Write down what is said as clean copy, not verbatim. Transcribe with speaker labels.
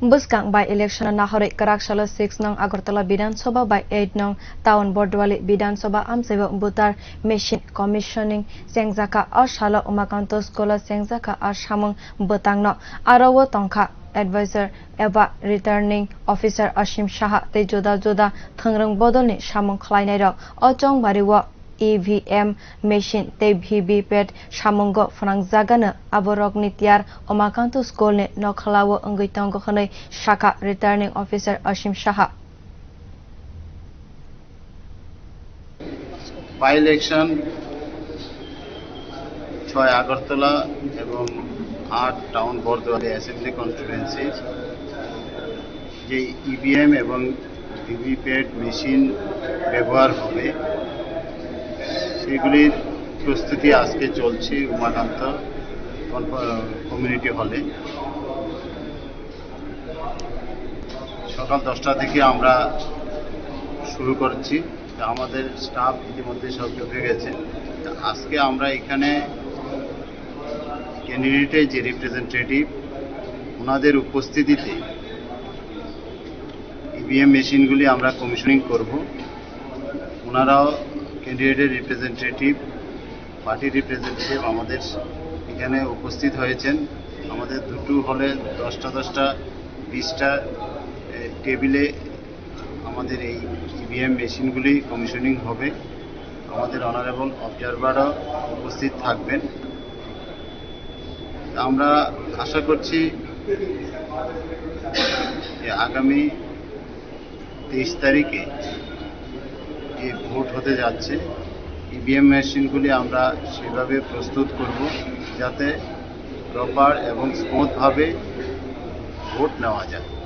Speaker 1: Bwswkang by election naharwi kwrak salo 6 nong Agartala bidhanshabha by 8 nong town Bordowali bidhanshabha amchaio voter machine commissioning chengjak salo umakanto school chengjak samung botangno arawo tongkha advisor eba returning officer Asim Saha te joda joda thangrang bodolni samung khlainai rok ochong bariwo EVM machine te VVPAT samungo phrangjagano aborokni tiar umakanto school ni nokhlawo ongaitongo khanai Shaka returning officer Asim Saha
Speaker 2: by election 6 Agartala এবং 8 town Bordowali assembly constituency যে EVM এবং VVPAT machine ব্যবহার হবে সেগুলির প্রস্তুতি আজকে চলছে Umakanta community হলে। সকাল 10টা থেকে আমরা শুরু করছি। আমাদের স্টাফ ইতিমধ্যে সব ঢুকে গেছে। আজকে আমরা এখানে ক্যান্ডিডেটের যে রিপ্রেজেন্টেটিভ ওনাদের উপস্থিতিতে ইভিএম মেশিনগুলি আমরা কমিশনিং করব। ওনারাও ক্যান্ডিডেটের রিপ্রেজেন্টেটিভ পার্টি রিপ্রেজেন্টেটিভ আমাদের এখানে উপস্থিত হয়েছেন। আমাদের দুটো হলে 10টা 20টা টেবিলে আমাদের এই ইভিএম মেশিনগুলি কমিশনিং হবে। আমাদের অনারেবল অবজারভারও উপস্থিত থাকবেন। আমরা আশা করছি যে আগামী 23 তারিখে যে ভোট হতে যাচ্ছে ইভিএম মেশিনগুলি আমরা সেভাবে প্রস্তুত করব যাতে প্রপার এবং স্মুথভাবে ভোট নেওয়া যায়।